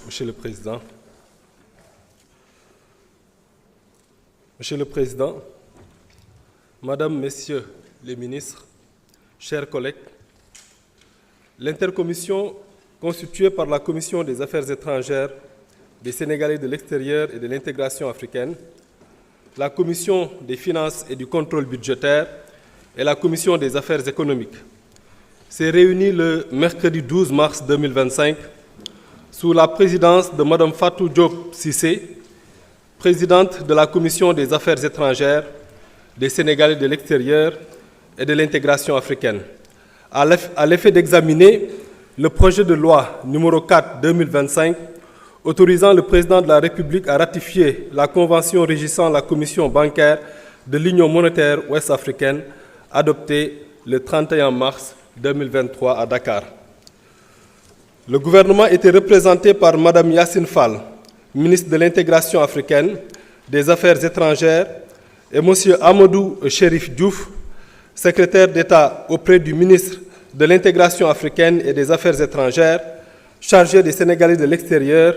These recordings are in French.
Monsieur le Président. Monsieur le Président, Madame, Messieurs les ministres, chers collègues, l'intercommission constituée par la Commission des Affaires étrangères, des Sénégalais de l'extérieur et de l'intégration africaine, la Commission des finances et du contrôle budgétaire et la Commission des affaires économiques s'est réunie le mercredi 12 mars 2025 sous la présidence de Mme Fatou Diop Cissé, présidente de la Commission des affaires étrangères, des Sénégalais de l'extérieur et de l'intégration africaine, à l'effet d'examiner le projet de loi numéro 4/2025 autorisant le président de la République à ratifier la convention régissant la Commission bancaire de l'Union monétaire ouest-africaine adoptée le 31 mars 2023 à Dakar. Le gouvernement était représenté par Mme Yassine Fall, ministre de l'Intégration africaine, des Affaires étrangères, et M. Amadou Chérif Diouf, secrétaire d'État auprès du ministre de l'Intégration africaine et des Affaires étrangères, chargé des Sénégalais de l'extérieur,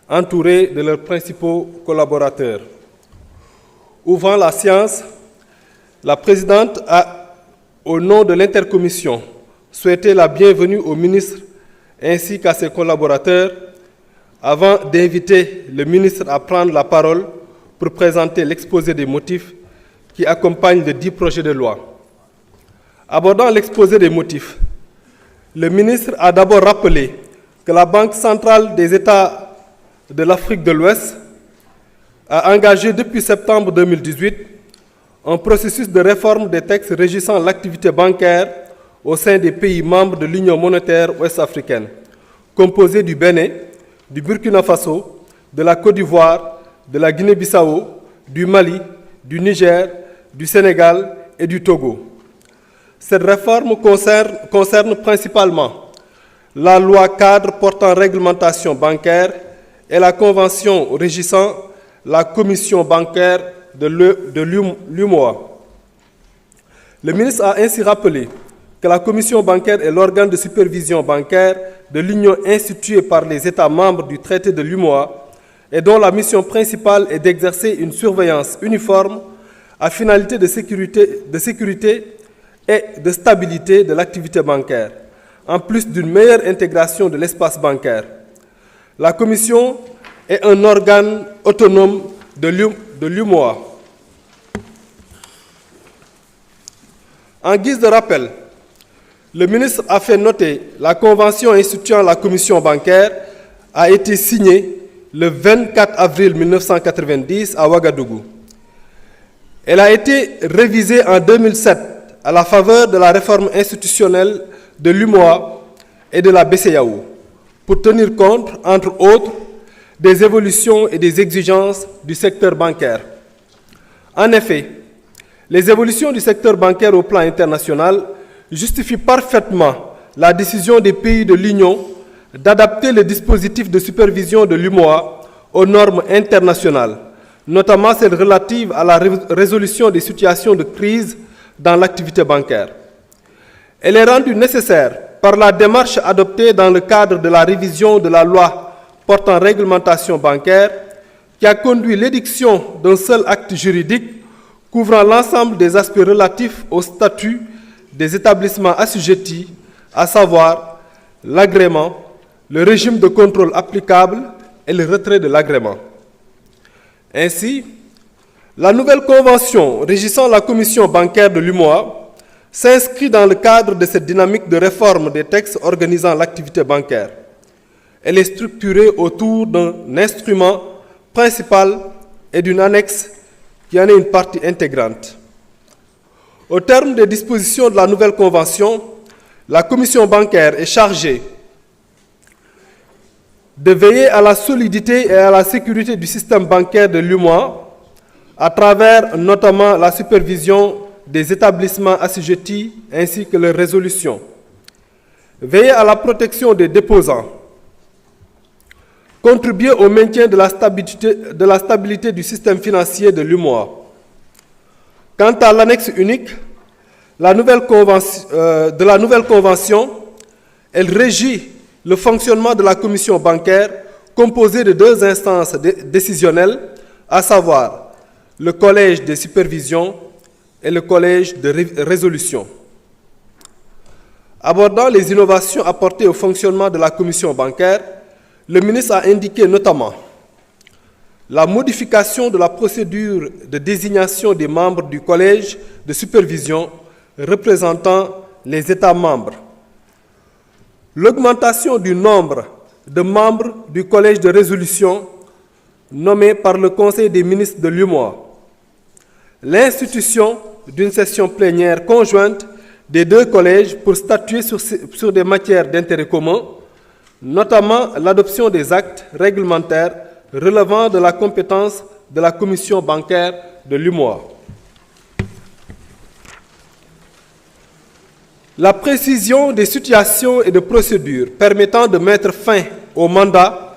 entourés de leurs principaux collaborateurs. Ouvrant la séance, la présidente a, au nom de l'intercommission, souhaité la bienvenue au ministre ainsi qu'à ses collaborateurs, avant d'inviter le ministre à prendre la parole pour présenter l'exposé des motifs qui accompagne les 10 projets de loi. Abordant l'exposé des motifs, le ministre a d'abord rappelé que la Banque centrale des États de l'Afrique de l'Ouest a engagé depuis septembre 2018 un processus de réforme des textes régissant l'activité bancaire au sein des pays membres de l'Union monétaire ouest-africaine, composés du Bénin, du Burkina Faso, de la Côte d'Ivoire, de la Guinée-Bissau, du Mali, du Niger, du Sénégal et du Togo. Cette réforme concerne principalement la loi cadre portant réglementation bancaire et la convention régissant la commission bancaire de l'UMOA. Le ministre a ainsi rappelé que la commission bancaire est l'organe de supervision bancaire de l'Union institué par les États membres du traité de l'UMOA et dont la mission principale est d'exercer une surveillance uniforme à finalité de sécurité et de stabilité de l'activité bancaire, en plus d'une meilleure intégration de l'espace bancaire. La commission est un organe autonome de l'UMOA. En guise de rappel, le ministre a fait noter la convention instituant la commission bancaire a été signée le 24 avril 1990 à Ouagadougou. Elle a été révisée en 2007 à la faveur de la réforme institutionnelle de l'UMOA et de la BCEAO pour tenir compte, entre autres, des évolutions et des exigences du secteur bancaire. En effet, les évolutions du secteur bancaire au plan international justifient parfaitement la décision des pays de l'Union d'adapter le dispositif de supervision de l'UMOA aux normes internationales, notamment celles relatives à la résolution des situations de crise dans l'activité bancaire. Elle est rendue nécessaire par la démarche adoptée dans le cadre de la révision de la loi portant réglementation bancaire qui a conduit l'édiction d'un seul acte juridique couvrant l'ensemble des aspects relatifs au statut des établissements assujettis, à savoir l'agrément, le régime de contrôle applicable et le retrait de l'agrément. Ainsi, la nouvelle convention régissant la commission bancaire de l'UMOA s'inscrit dans le cadre de cette dynamique de réforme des textes organisant l'activité bancaire. Elle est structurée autour d'un instrument principal et d'une annexe qui en est une partie intégrante. Au terme des dispositions de la nouvelle convention, la commission bancaire est chargée de veiller à la solidité et à la sécurité du système bancaire de l'UMOA à travers notamment la supervision des établissements assujettis ainsi que leurs résolutions. Veiller à la protection des déposants. Contribuer au maintien de la stabilité du système financier de l'UMOA. Quant à l'annexe unique de la nouvelle convention, elle régit le fonctionnement de la commission bancaire composé de 2 instances décisionnelles, à savoir le collège de supervision et le collège de résolution. Abordant les innovations apportées au fonctionnement de la commission bancaire, le ministre a indiqué notamment la modification de la procédure de désignation des membres du collège de supervision représentant les États membres, l'augmentation du nombre de membres du collège de résolution nommé par le Conseil des ministres de l'UEMOA, l'institution d'une session plénière conjointe des 2 collèges pour statuer sur des matières d'intérêt commun, notamment l'adoption des actes réglementaires relevant de la compétence de la commission bancaire de l'UEMOA. La précision des situations et de procédures permettant de mettre fin au mandat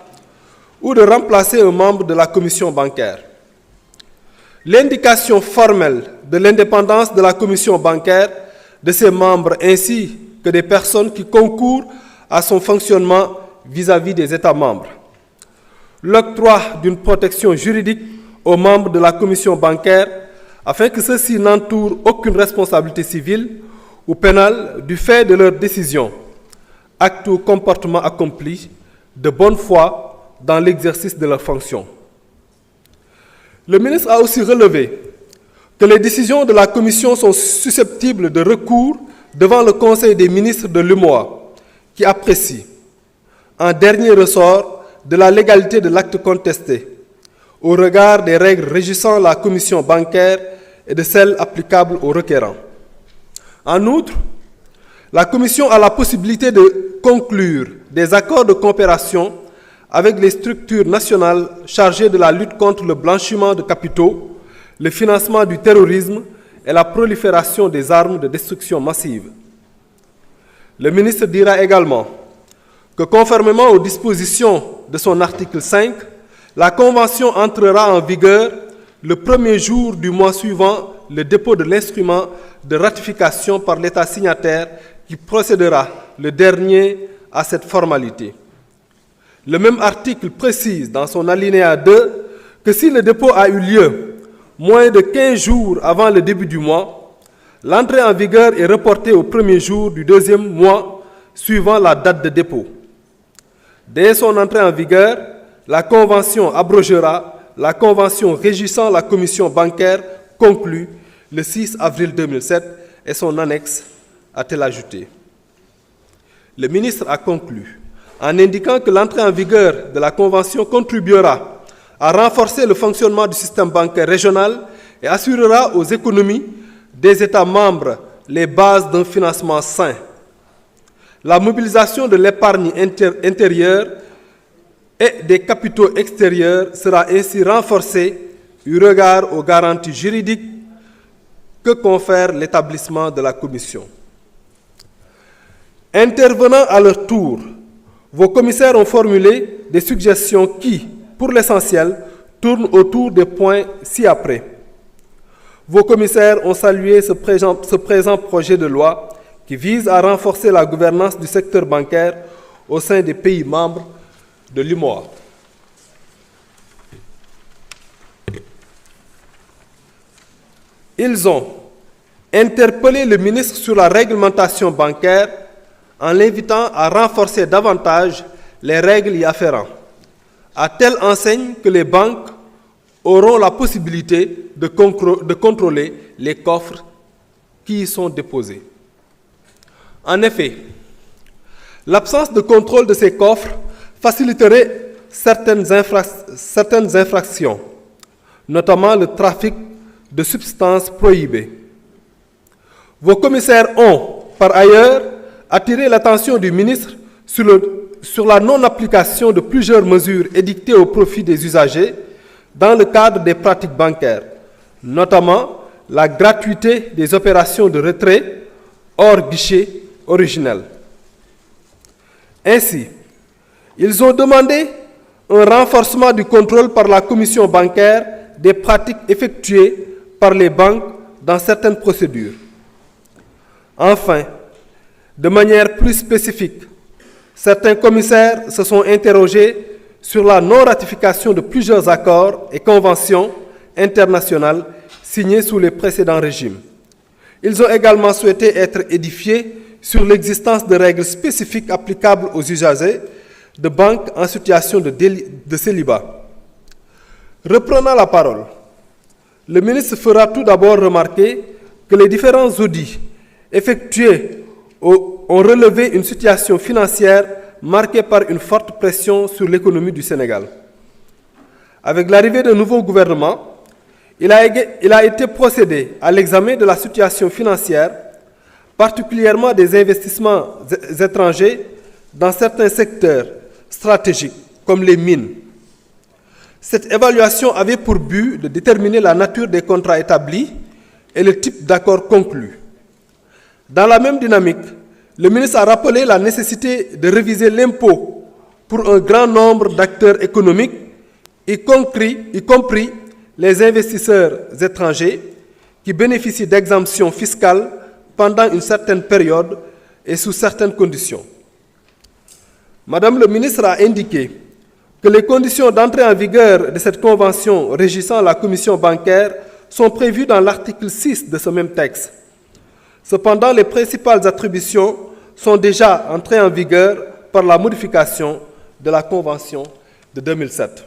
ou de remplacer un membre de la commission bancaire. L'indication formelle de l'indépendance de la commission bancaire, de ses membres ainsi que des personnes qui concourent à son fonctionnement vis-à-vis des États membres. L'octroi d'une protection juridique aux membres de la commission bancaire afin que ceux-ci n'entourent aucune responsabilité civile ou pénale du fait de leurs décisions, actes ou comportements accomplis de bonne foi dans l'exercice de leurs fonctions. Le ministre a aussi relevé que les décisions de la Commission sont susceptibles de recours devant le Conseil des ministres de l'UEMOA, qui apprécie, en dernier ressort, de la légalité de l'acte contesté, au regard des règles régissant la commission bancaire et de celles applicables aux requérants. En outre, la Commission a la possibilité de conclure des accords de coopération avec les structures nationales chargées de la lutte contre le blanchiment de capitaux, le financement du terrorisme et la prolifération des armes de destruction massive. Le ministre dira également que conformément aux dispositions de son article 5, la Convention entrera en vigueur le premier jour du mois suivant le dépôt de l'instrument de ratification par l'État signataire qui procédera le dernier à cette formalité. Le même article précise dans son alinéa 2 que si le dépôt a eu lieu moins de 15 jours avant le début du mois, l'entrée en vigueur est reportée au premier jour du 2e mois suivant la date de dépôt. Dès son entrée en vigueur, la Convention abrogera la Convention régissant la commission bancaire conclue le 6 avril 2007 et son annexe a-t-elle ajouté. Le ministre a conclu en indiquant que l'entrée en vigueur de la Convention contribuera à renforcer le fonctionnement du système bancaire régional et assurera aux économies des États membres les bases d'un financement sain. La mobilisation de l'épargne intérieure et des capitaux extérieurs sera ainsi renforcée eu regard aux garanties juridiques que confère l'établissement de la Commission. Intervenant à leur tour, vos commissaires ont formulé des suggestions qui, pour l'essentiel, tournent autour des points ci-après. Vos commissaires ont salué ce présent projet de loi qui vise à renforcer la gouvernance du secteur bancaire au sein des pays membres de l'UEMOA. Ils ont interpellé le ministre sur la réglementation bancaire en l'invitant à renforcer davantage les règles y afférentes, à telle enseigne que les banques auront la possibilité de contrôler les coffres qui y sont déposés. En effet, l'absence de contrôle de ces coffres faciliterait certaines infractions, notamment le trafic de substances prohibées. Vos commissaires ont, par ailleurs, attiré l'attention du ministre sur la non-application de plusieurs mesures édictées au profit des usagers dans le cadre des pratiques bancaires, notamment la gratuité des opérations de retrait hors guichet originel. Ainsi, ils ont demandé un renforcement du contrôle par la commission bancaire des pratiques effectuées par les banques dans certaines procédures. Enfin, de manière plus spécifique, certains commissaires se sont interrogés sur la non-ratification de plusieurs accords et conventions internationales signés sous les précédents régimes. Ils ont également souhaité être édifiés sur l'existence de règles spécifiques applicables aux usagers de banques en situation de célibat. Reprenant la parole, le ministre fera tout d'abord remarquer que les différents audits effectués ont relevé une situation financière marquée par une forte pression sur l'économie du Sénégal. Avec l'arrivée d'un nouveau gouvernement, il a été procédé à l'examen de la situation financière, particulièrement des investissements étrangers dans certains secteurs stratégiques, comme les mines. Cette évaluation avait pour but de déterminer la nature des contrats établis et le type d'accords conclus. Dans la même dynamique, le ministre a rappelé la nécessité de réviser l'impôt pour un grand nombre d'acteurs économiques, y compris les investisseurs étrangers qui bénéficient d'exemptions fiscales pendant une certaine période et sous certaines conditions. Madame le ministre a indiqué que les conditions d'entrée en vigueur de cette convention régissant la commission bancaire sont prévues dans l'article 6 de ce même texte. Cependant, les principales attributions sont déjà entrées en vigueur par la modification de la convention de 2007.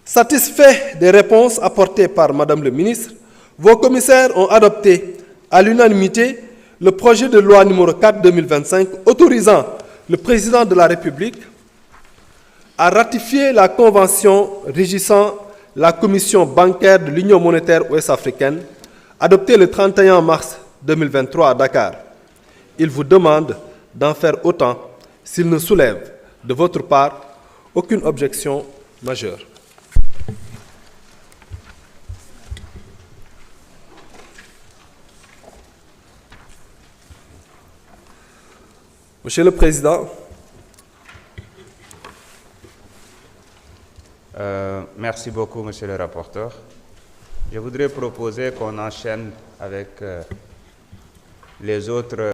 Satisfaits des réponses apportées par Madame le ministre, vos commissaires ont adopté à l'unanimité le projet de loi numéro 4/2025 autorisant le président de la République à ratifier la convention régissant la commission bancaire de l'Union monétaire ouest-africaine, adoptée le 31 mars 2023 à Dakar. Il vous demande d'en faire autant s'il ne soulève de votre part aucune objection majeure. Monsieur le Président, merci beaucoup, Monsieur le rapporteur. Je voudrais proposer qu'on enchaîne avec les autres